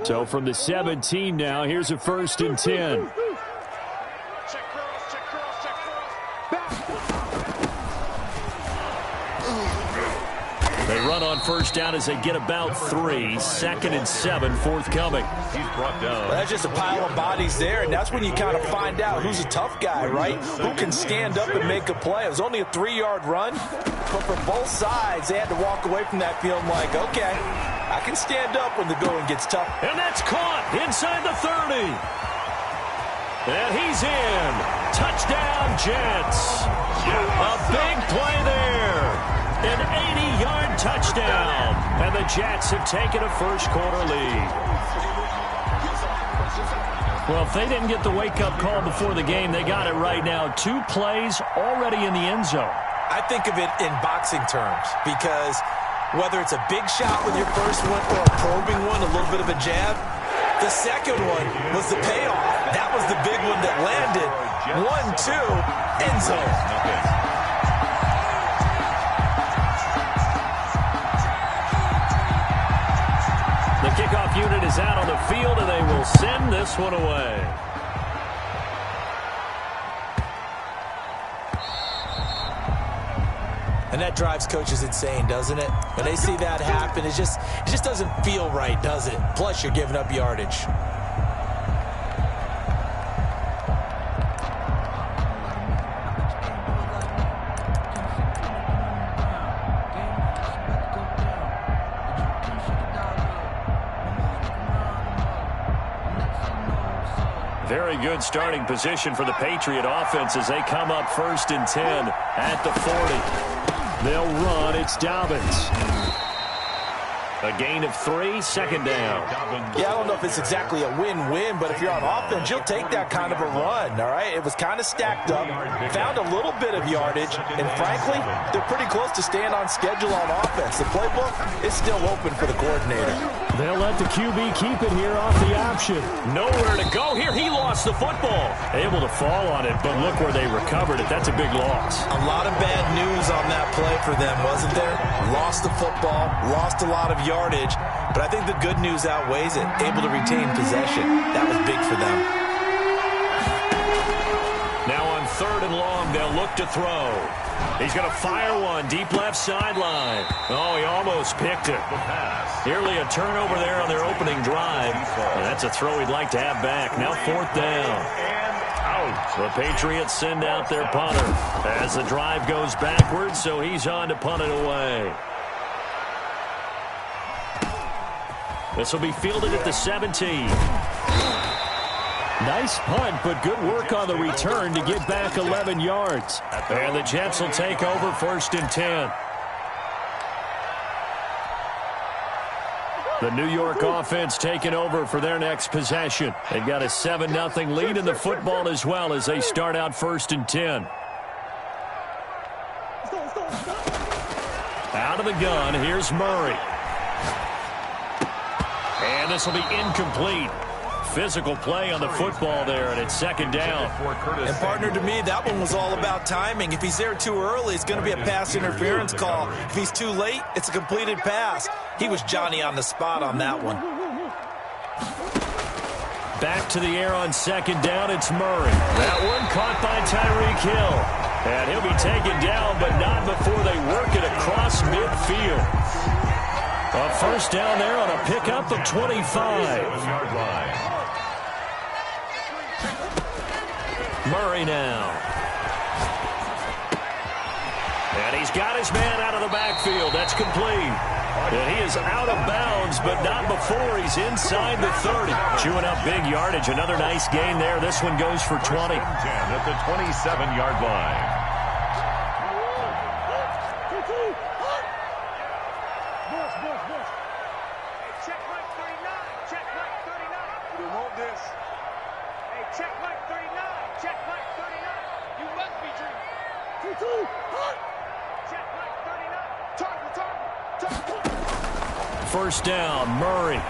So from the 17 now, here's a 1st and 10. They run on 1st down as they get about 3. 2nd and 7 forthcoming. He's brought down. Well, that's just a pile of bodies there, and that's when you kind of find out who's a tough guy, right? Who can stand up and make a play. It was only a 3-yard run, but for both sides, they had to walk away from that feeling like, okay, I can stand up when the going gets tough. And that's caught inside the 30. And he's in. Touchdown, Jets. A big play there. An 80-yard touchdown. And the Jets have taken a first-quarter lead. Well, if they didn't get the wake-up call before the game, they got it right now. 2 plays already in the end zone. I think of it in boxing terms because whether it's a big shot with your first one or a probing one, a little bit of a jab, the second one was the payoff. That was the big one that landed. 1-2, end zone. The kickoff unit is out on the field, and they will send this one away. And that drives coaches insane, doesn't it? When they see that happen, it just doesn't feel right, does it? Plus, you're giving up yardage. Very good starting position for the Patriot offense as they come up 1st and 10 at the 40. They'll run. It's Dobbins. A gain of 3, 2nd down. Yeah, I don't know if it's exactly a win-win, but if you're on offense, you'll take that kind of a run, all right? It was kind of stacked up, found a little bit of yardage, and frankly, they're pretty close to staying on schedule on offense. The playbook is still open for the coordinator. They'll let the QB keep it here off the option. Nowhere to go here. He lost the football. Able to fall on it, but look where they recovered it. That's a big loss. A lot of bad news on that play for them, wasn't there? Lost the football, lost a lot of yardage, but I think the good news outweighs it. Able to retain possession. That was big for them. Now on 3rd and long, they'll look to throw. He's going to fire one deep left sideline. Oh, he almost picked it. Nearly a turnover there on their opening drive. And that's a throw he'd like to have back. Now 4th down. The Patriots send out their punter as the drive goes backwards, so he's on to punt it away. This will be fielded at the 17. Nice punt, but good work on the return to get back 11 yards. And the Jets will take over 1st and 10. The New York offense taking over for their next possession. They've got a 7-0 lead in the football as well as they start out 1st and 10. Out of the gun, here's Murray. And this will be incomplete. Physical play on the football there, and it's 2nd down. And, partner, to me, that one was all about timing. If he's there too early, it's going to be a pass interference call. If he's too late, it's a completed pass. He was Johnny on the spot on that one. Back to the air on 2nd down, it's Murray. That one caught by Tyreek Hill. And he'll be taken down, but not before they work it across midfield. A 1st down there on a pickup of 25. Murray now. And he's got his man out of the backfield. That's complete. And he is out of bounds, but not before he's inside the 30. Chewing up big yardage. Another nice gain there. This one goes for 20. At the 27-yard line. First down, Murray.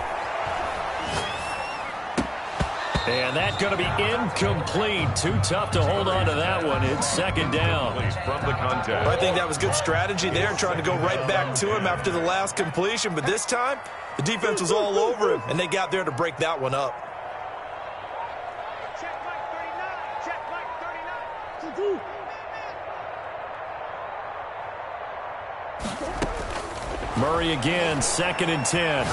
And that's going to be incomplete. Too tough to hold on to that one. It's second down. From the contact. I think that was good strategy there, trying to go right back to him after the last completion. But this time, the defense was all over him, and they got there to break that one up. Murray again, 2nd and 10.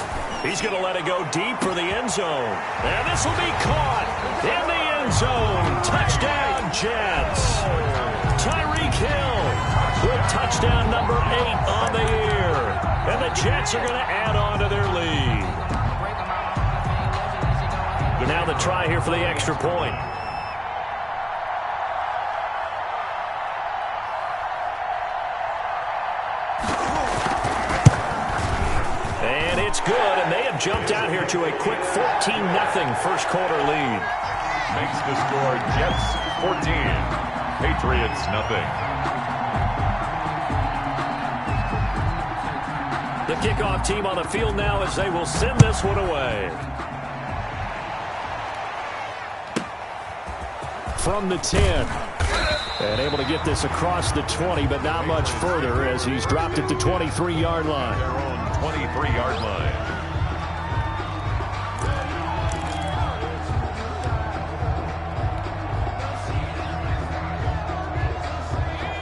He's going to let it go deep for the end zone. And this will be caught in the end zone. Touchdown, Jets. Tyreek Hill with touchdown number 8 on the year. And the Jets are going to add on to their lead. Now the try here for the extra point. It's good, and they have jumped out here to a quick 14-0 first quarter lead. Makes the score Jets 14, Patriots nothing. The kickoff team on the field now as they will send this one away. From the 10. And able to get this across the 20, but not much further as he's dropped at the 23-yard line. Their own 23-yard line.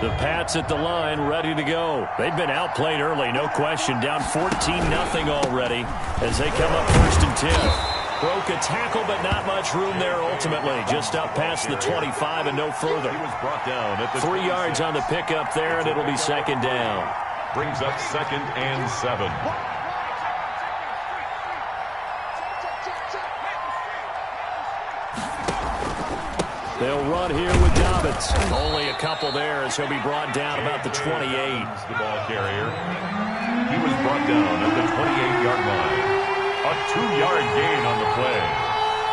The Pats at the line, ready to go. They've been outplayed early, no question. Down 14-0 already as they come up 1st and 10. Broke a tackle, but not much room there ultimately. Just up past the 25 and no further. He was brought down at the 3 yards on the pickup there, and it'll be second down. Brings up 2nd and 7. They'll run here with Dobbins. Only a couple there as he'll be brought down about the 28. The ball carrier. He was brought down at the 28-yard line. A 2-yard gain on the play.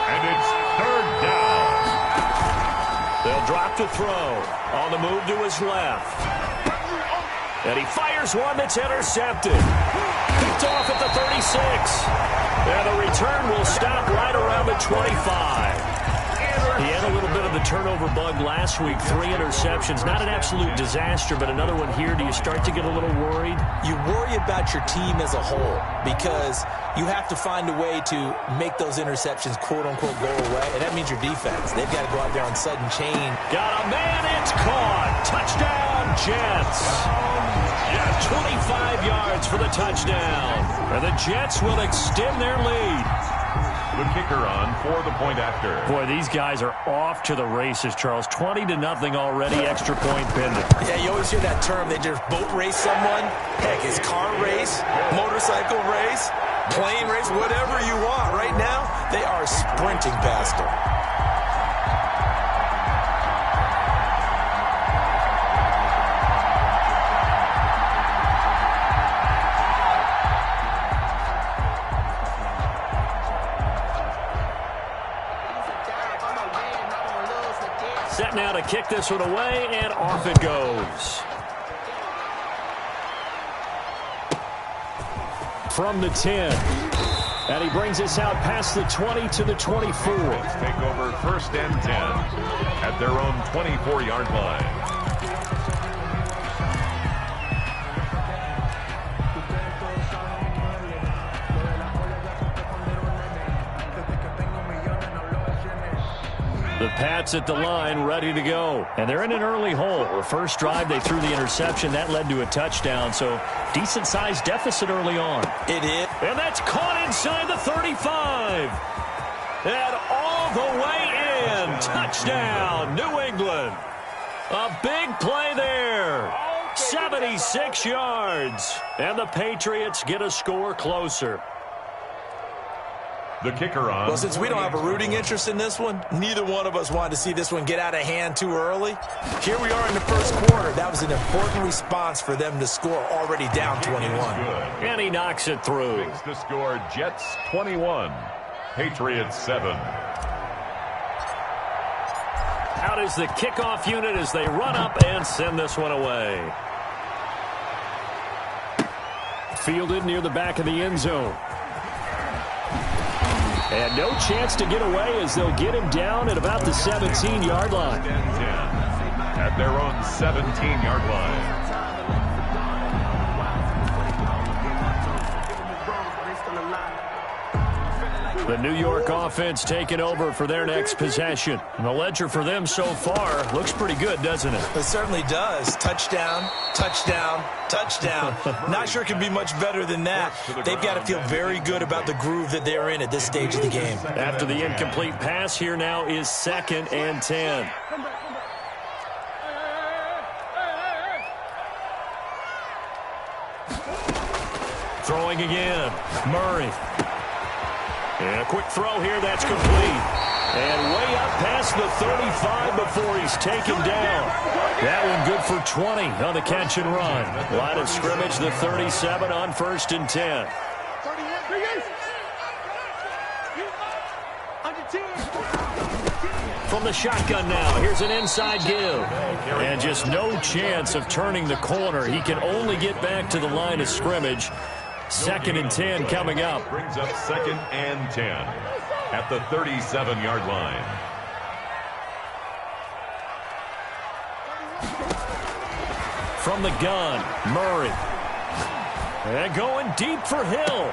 And it's 3rd down. They'll drop to throw. On the move to his left. And he fires one that's intercepted. Picked off at the 36. And the return will stop right around the 25. He had a little bit of the turnover bug last week. 3 interceptions. Not an absolute disaster, but another one here. Do you start to get a little worried? You worry about your team as a whole because you have to find a way to make those interceptions, quote-unquote, go away. And that means your defense. They've got to go out there on sudden chain. Got a man. It's caught. Touchdown, Jets. 25 yards for the touchdown. And the Jets will extend their lead. The kicker on for the point after. Boy, these guys are off to the races, Charles. 20-0 already, extra point pending. Yeah, you always hear that term. They just boat race someone. Heck, it's car race, motorcycle race, plane race, whatever you want. Right now, they are sprinting past them. Set now to kick this one away, and off it goes. From the 10. And he brings us out past the 20 to the 24. Let's take over 1st and 10 at their own 24-yard line. The Pats at the line, ready to go. And they're in an early hole. The first drive, they threw the interception. That led to a touchdown, so decent-sized deficit early on. It is. And that's caught inside the 35. And all the way in. Touchdown, New England. A big play there. 76 yards. And the Patriots get a score closer. The kicker on. Well, since we don't have a rooting interest in this one, neither one of us wanted to see this one get out of hand too early. Here we are in the first quarter. That was an important response for them to score, already down 21. And he knocks it through. Makes the score Jets 21, Patriots 7. Out is the kickoff unit as they run up and send this one away. Fielded near the back of the end zone. And no chance to get away as they'll get him down at about the 17-yard line. 10 at their own 17-yard line. The New York offense taking over for their next possession. And the ledger for them so far looks pretty good, doesn't it? It certainly does. Touchdown, touchdown, touchdown. Not sure it can be much better than that. They've got to feel very good about the groove that they're in at this stage of the game. After the incomplete pass, here now is 2nd and 10. Throwing again. Murray. And a quick throw here, that's complete. And way up past the 35 before he's taken down. That one good for 20 on the catch and run. Line of scrimmage, the 37 on 1st and 10. From the shotgun now, here's an inside give. And just no chance of turning the corner. He can only get back to the line of scrimmage. 2nd and 10 coming up. Brings up 2nd and 10 at the 37-yard line. From the gun, Murray. And going deep for Hill.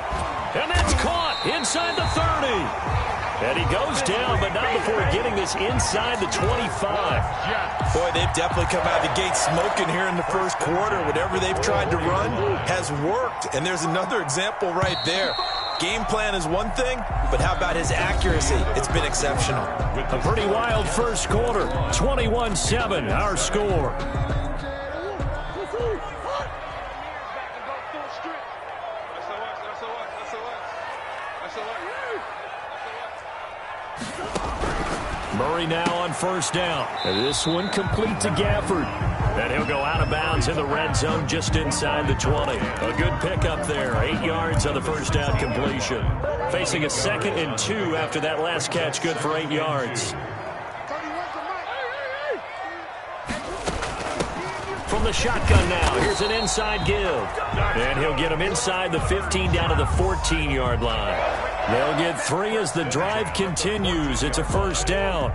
And that's caught inside the 30. And he goes down, but not before getting this inside the 25. Boy, they've definitely come out of the gate smoking here in the first quarter. Whatever they've tried to run has worked. And there's another example right there. Game plan is one thing, but how about his accuracy? It's been exceptional. A pretty wild first quarter. 21-7, our score. Murray now on 1st down. And this one complete to Gafford. And he'll go out of bounds in the red zone just inside the 20. A good pickup there. 8 yards on the first down completion. Facing a 2nd and 2 after that last catch, good for 8 yards. From the shotgun now, here's an inside give. And he'll get him inside the 15 down to the 14-yard line. They'll get 3 as the drive continues. It's a 1st down.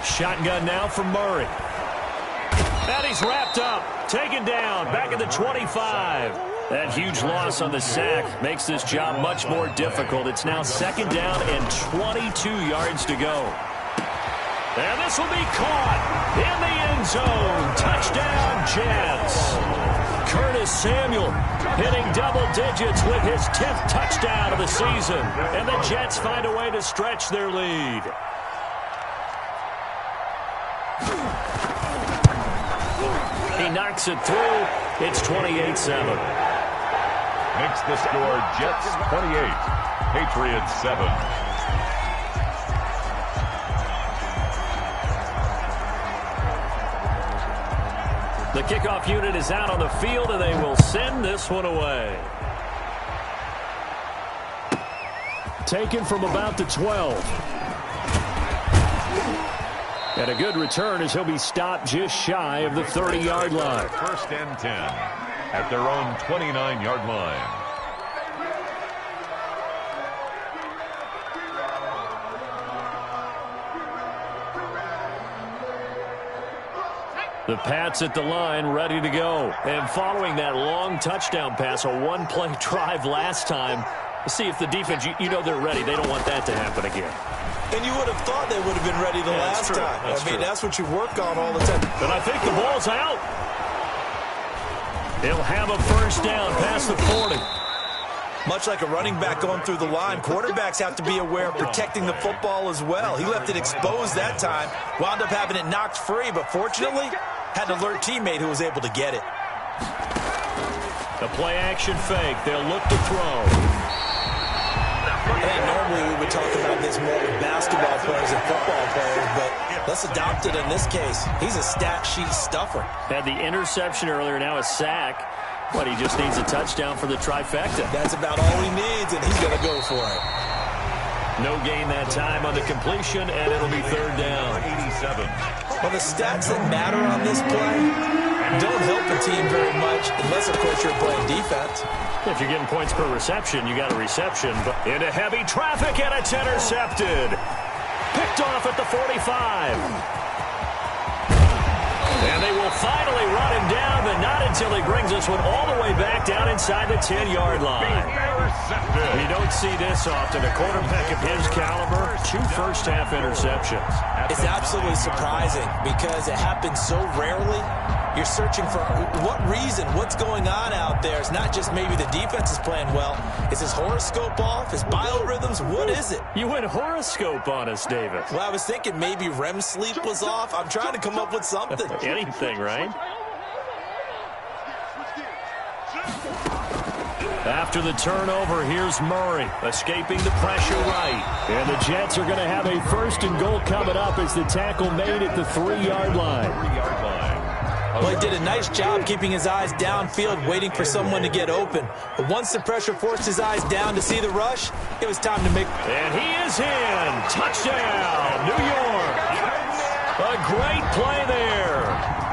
Shotgun now from Murray. And he's wrapped up. Taken down. Back at the 25. That huge loss on the sack makes this job much more difficult. It's now 2nd down and 22 yards to go. And this will be caught in the end zone. Touchdown, Jets. Curtis Samuel hitting double digits with his 10th touchdown of the season. And the Jets find a way to stretch their lead. He knocks it through. It's 28-7. Makes the score Jets 28, Patriots 7. The kickoff unit is out on the field, and they will send this one away. Taken from about the 12. And a good return as he'll be stopped just shy of the 30-yard line. 1st and 10 at their own 29-yard line. The Pats at the line, ready to go. And following that long touchdown pass, a one-play drive last time, see if the defense, you know they're ready. They don't want that to happen again. And you would have thought they would have been ready the last time. That's what you work on all the time. And I think the ball's out. He'll have a 1st down past the 40. Much like a running back going through the line, quarterbacks have to be aware of protecting the football as well. He left it exposed that time, wound up having it knocked free, but fortunately had an alert teammate who was able to get it. The play-action fake. They'll look to throw. And normally we would talk about this more with basketball players and football players, but let's adopt it in this case. He's a stat sheet stuffer. Had the interception earlier, now a sack. But he just needs a touchdown for the trifecta. That's about all he needs, and he's going to go for it. No gain that time on the completion, and it'll be 3rd down. 87. Well, the stats that matter on this play don't help a team very much unless, of course, you're playing defense. If you're getting points per reception, you got a reception. But into heavy traffic, and it's intercepted. Picked off at the 45. And they will finally run him down, but not until he brings this one all the way back down inside the 10-yard line. We don't see this often. A quarterback of his caliber, 2 first-half interceptions. It's absolutely surprising because it happens so rarely. You're searching for what reason, what's going on out there. It's not just maybe the defense is playing well. Is his horoscope off? His biorhythms? What is it? You went horoscope on us, Davis. Well, I was thinking maybe REM sleep was off. I'm trying to come up with something. Anything, right? After the turnover, here's Murray, escaping the pressure right. And the Jets are going to have a 1st and goal coming up as the tackle made at the 3-yard line. Well, he did a nice job keeping his eyes downfield, waiting for someone to get open. But once the pressure forced his eyes down to see the rush, it was time to make... And he is in. Touchdown, New York. A great play there.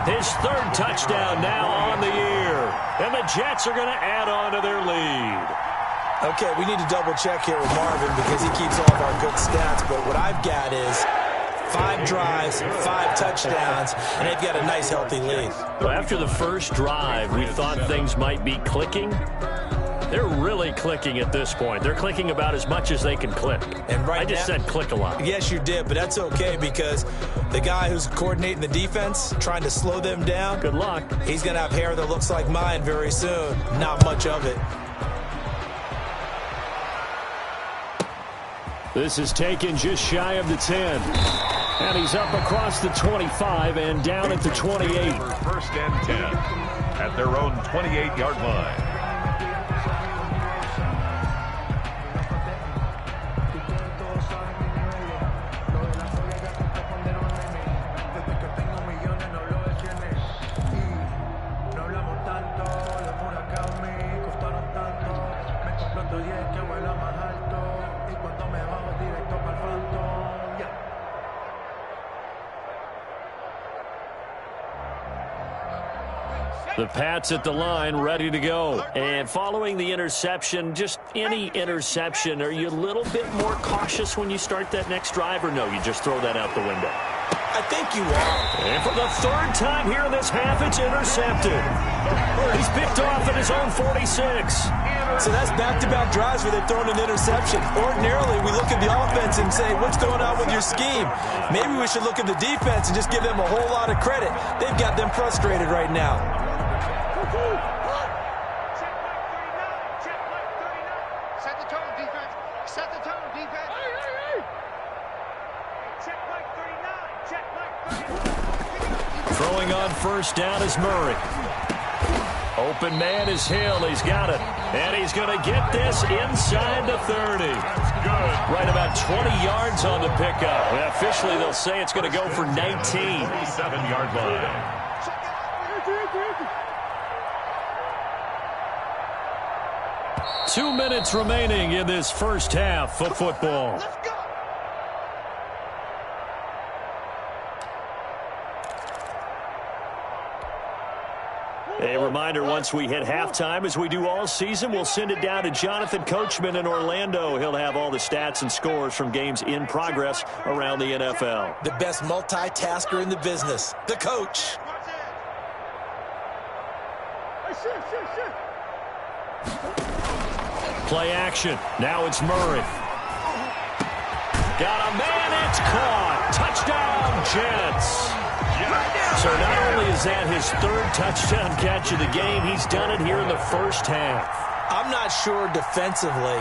His 3rd touchdown now on the year. And the Jets are going to add on to their lead. Okay, we need to double check here with Marvin because he keeps all of our good stats. But what I've got is 5 drives, 5 touchdowns, and they've got a nice, healthy lead. Well, after the first drive, we thought things might be clicking. They're really clicking at this point. They're clicking about as much as they can click. And right I just said click a lot. Yes, you did, but that's okay because the guy who's coordinating the defense, trying to slow them down, good luck. He's going to have hair that looks like mine very soon. Not much of it. This is taken just shy of the 10. And he's up across the 25 and down at the 28. 1st and 10 at their own 28-yard line. The Pats at the line, ready to go. And following the interception, just any interception, are you a little bit more cautious when you start that next drive, or no, you just throw that out the window? I think you are. And for the 3rd time here in this half, it's intercepted. He's picked off at his own 46. So that's back-to-back drives where they've thrown an interception. Ordinarily, we look at the offense and say, what's going on with your scheme? Maybe we should look at the defense and just give them a whole lot of credit. They've got them frustrated right now. Throwing on 1st down is Murray. Open man is Hill. He's got it. And he's going to get this inside the 30. Right about 20 yards on the pickup. Well, officially, they'll say it's going to go for 19. 7-yard line. Two minutes remaining in this first half of football. A reminder, once we hit halftime, as we do all season, we'll send it down to Jonathan Coachman in Orlando. He'll have all the stats and scores from games in progress around the NFL. The best multitasker in the business, the coach. Play action. Now it's Murray. Got a man. It's caught. Touchdown, Jets. So not only is that his 3rd touchdown catch of the game, he's done it here in the first half. I'm not sure defensively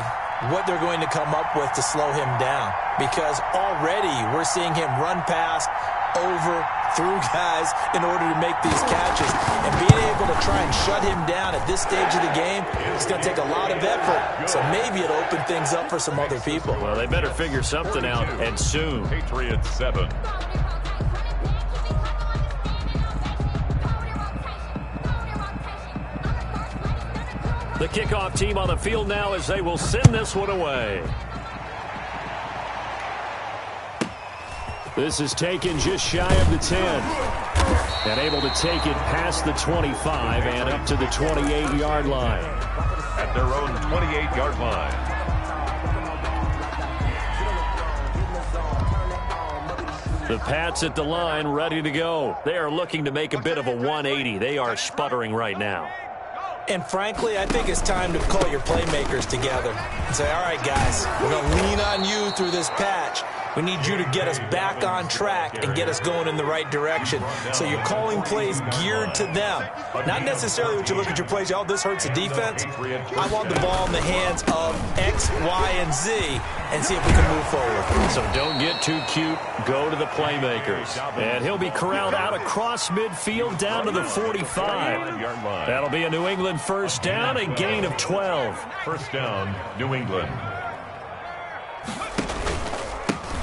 what they're going to come up with to slow him down, because already we're seeing him run past, over, through guys in order to make these catches. And being able to try and shut him down at this stage of the game, it's going to take a lot of effort. So maybe it'll open things up for some other people. Well, they better figure something out, and soon. Patriots 7. The kickoff team on the field now as they will send this one away. This is taken just shy of the 10. And able to take it past the 25 and up to the 28-yard line. At their own 28-yard line. The Pats at the line, ready to go. They are looking to make a bit of a 180. They are sputtering right now. And frankly, I think it's time to call your playmakers together and say, all right, guys, we're going to lean on you through this patch. We need you to get us back on track and get us going in the right direction. So you're calling plays geared to them. Not necessarily what you look at your plays, oh, this hurts the defense. I want the ball in the hands of X, Y, and Z and see if we can move forward. So don't get too cute. Go to the playmakers. And he'll be corralled out across midfield down to the 45. That'll be a New England first down, a gain of 12. First down, New England.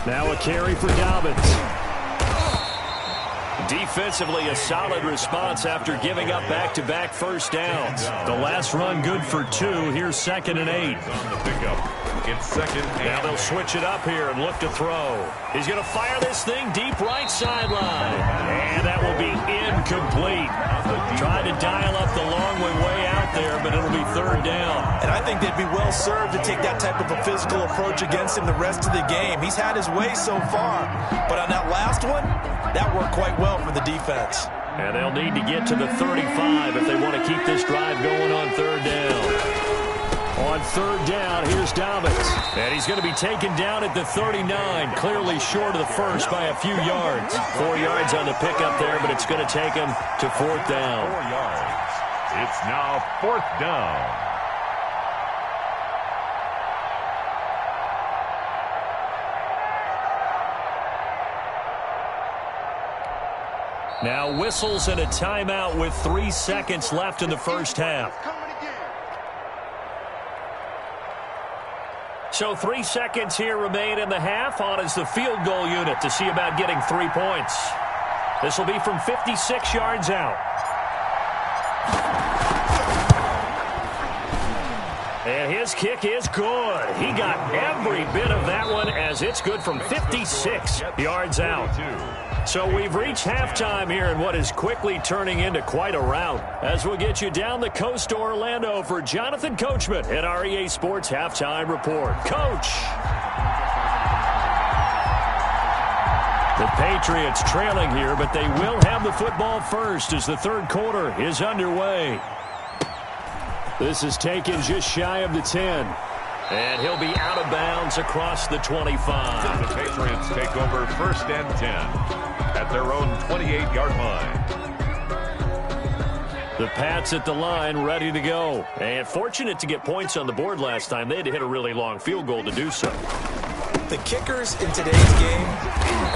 Now a carry for Dobbins. Defensively, a solid response after giving up back-to-back first downs. The last run good for 2. Here's 2nd and 8. On the pickup. It's 2nd and now they'll switch it up here and look to throw. He's going to fire this thing deep right sideline. And that will be incomplete. Tried to dial up the long way out there, but it'll be 3rd down. And I think they'd be well served to take that type of a physical approach against him the rest of the game. He's had his way so far. But on that last one, that worked quite well for the defense. And they'll need to get to the 35 if they want to keep this drive going on 3rd down. On 3rd down, here's Dobbins. And he's going to be taken down at the 39, clearly short of the first by a few yards. 4 yards on the pickup there, but it's going to take him to 4th down. 4 yards. It's now 4th down. Now whistles and a timeout with 3 seconds left in the first half. So 3 seconds here remain in the half. On is the field goal unit to see about getting 3 points. This will be from 56 yards out. And his kick is good. He got every bit of that one as it's good from 56 yards out. So we've reached halftime here in what is quickly turning into quite a rout. As we'll get you down the coast to Orlando for Jonathan Coachman at our EA Sports Halftime Report. Coach! The Patriots trailing here, but they will have the football first as the 3rd quarter is underway. This is taken just shy of the 10. And he'll be out of bounds across the 25. The Patriots take over 1st and 10 at their own 28-yard line. The Pats at the line ready to go. And fortunate to get points on the board last time. They had to hit a really long field goal to do so. The kickers in today's game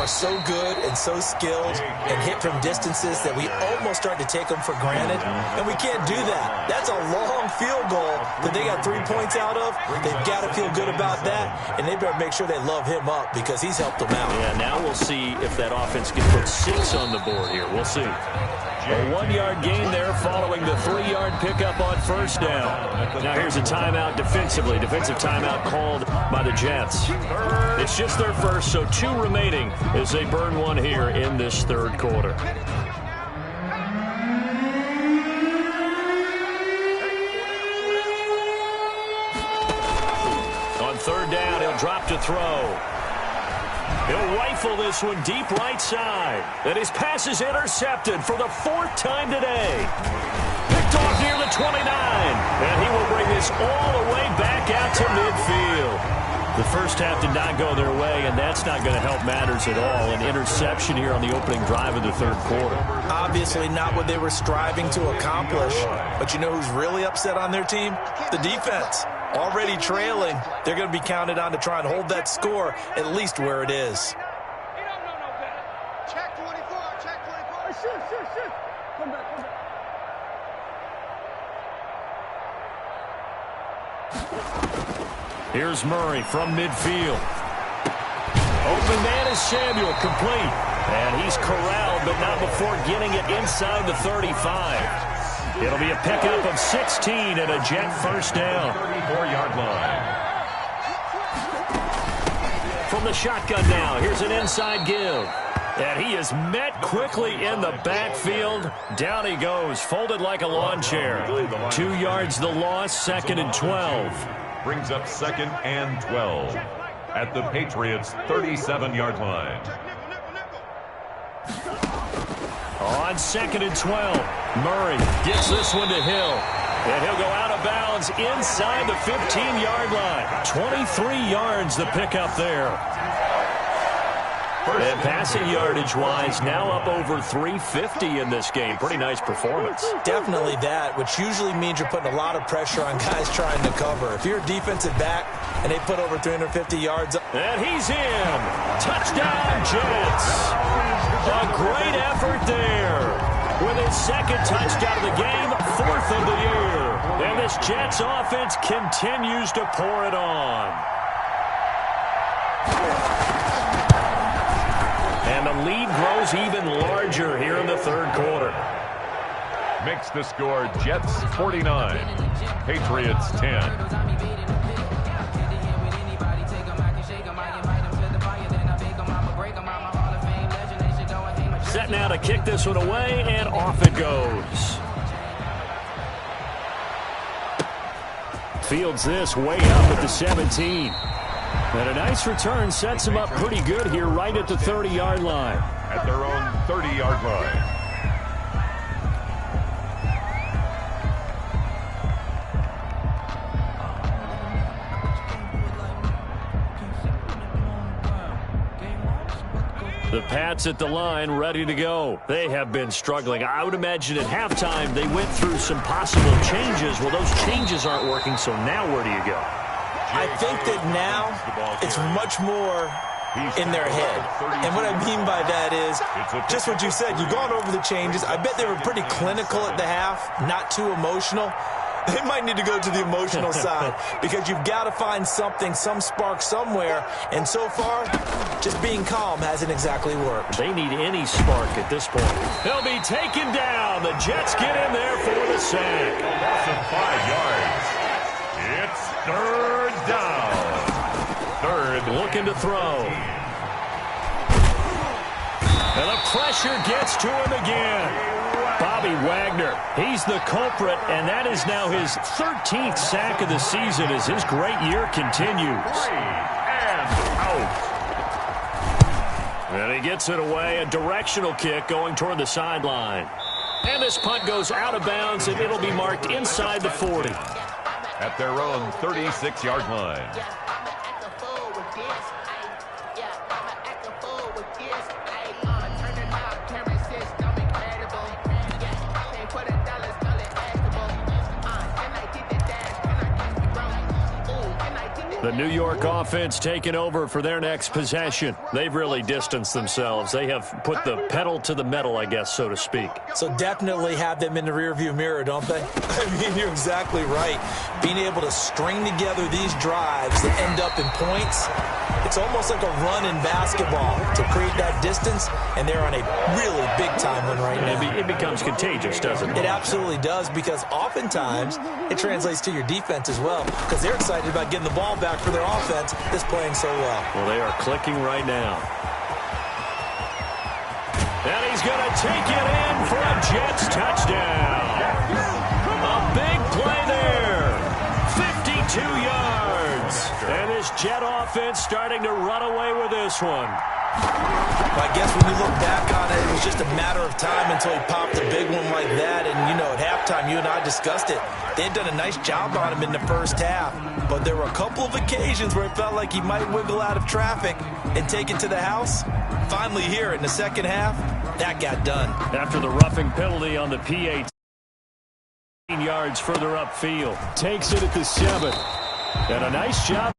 are so good and so skilled and hit from distances that we almost start to take them for granted, and we can't do that. That's a long field goal that they got 3 points out of. They've got to feel good about that, and they better make sure they love him up because he's helped them out. Yeah, now we'll see if that offense can put 6 on the board here. We'll see. A 1-yard gain there following the 3-yard pickup on 1st down. Now here's a timeout defensively. Defensive timeout called by the Jets. It's just their first, so 2 remaining as they burn one here in this 3rd quarter. On 3rd down, he'll drop to throw. He'll rifle this one deep right side. And his pass is intercepted for the 4th time today. Picked off near the 29. And he will bring this all the way back out to midfield. The first half did not go their way, and that's not going to help matters at all. An interception here on the opening drive of the 3rd quarter. Obviously not what they were striving to accomplish. But you know who's really upset on their team? The defense. Already trailing, they're going to be counted on to try and hold that score at least where it is. Check 24, check 24. Shoot. Come back. Here's Murray from midfield. Open man is Samuel, complete. And he's corralled, but not before getting it inside the 35. It'll be a pickup of 16 and a Jet first down. 34-yard line. For from the shotgun now. Here's an inside give. And he is met quickly in the backfield. Down he goes, folded like a lawn chair. 2 yards the loss, 2nd and 12. Brings up 2nd and 12 at the Patriots' 37-yard line. On 2nd and 12, Murray gets this one to Hill. And he'll go out of bounds inside the 15-yard line. 23 yards the pickup there. And passing yardage-wise, now up over 350 in this game. Pretty nice performance. Definitely that, which usually means you're putting a lot of pressure on guys trying to cover. If you're a defensive back and they put over 350 yards. And he's in. Touchdown, Jets. A great effort there. With his 2nd touchdown of the game, 4th of the year. And this Jets offense continues to pour it on. And the lead grows even larger here in the 3rd quarter. Makes the score Jets 49, Patriots 10. Set now to kick this one away, and off it goes. Fields this way up at the 17. And a nice return sets him up pretty good here right at the 30-yard line. At their own 30-yard line. The Pats at the line, ready to go. They have been struggling. I would imagine at halftime they went through some possible changes. Well, those changes aren't working, so now where do you go? I think that now it's much more in their head. And what I mean by that is just what you said. You've gone over the changes. I bet they were pretty clinical at the half, not too emotional. They might need to go to the emotional side because you've got to find something, some spark somewhere. And so far, just being calm hasn't exactly worked. They need any spark at this point. He'll be taken down. The Jets get in there for the sack. A loss of 5 yards. It's 3rd down. 3rd. Looking to throw. And the pressure gets to him again. Bobby Wagner, he's the culprit, and that is now his 13th sack of the season as his great year continues. 3 and out. And he gets it away, a directional kick going toward the sideline. And this punt goes out of bounds, and it'll be marked inside the 40. At their own 36-yard line. The New York offense taking over for their next possession. They've really distanced themselves. They have put the pedal to the metal, I guess, so to speak. So definitely have them in the rearview mirror, don't they? I mean, you're exactly right. Being able to string together these drives that end up in points, it's almost like a run in basketball to create that distance, and they're on a really big-time one right now. It becomes contagious, doesn't it? It absolutely does, because oftentimes it translates to your defense as well, because they're excited about getting the ball back for their offense that's playing so well. Well, they are clicking right now. And he's going to take it in for a Jets touchdown. A big play there. 52 yards. And this Jet offense starting to run away with this one. I guess when you look back on it, it was just a matter of time until he popped a big one like that. And, you know, at halftime, you and I discussed it. They had done a nice job on him in the first half. But there were a couple of occasions where it felt like he might wiggle out of traffic and take it to the house. Finally here in the second half, that got done. After the roughing penalty on the PA, 18 yards further upfield. Takes it at the 7. And a nice job.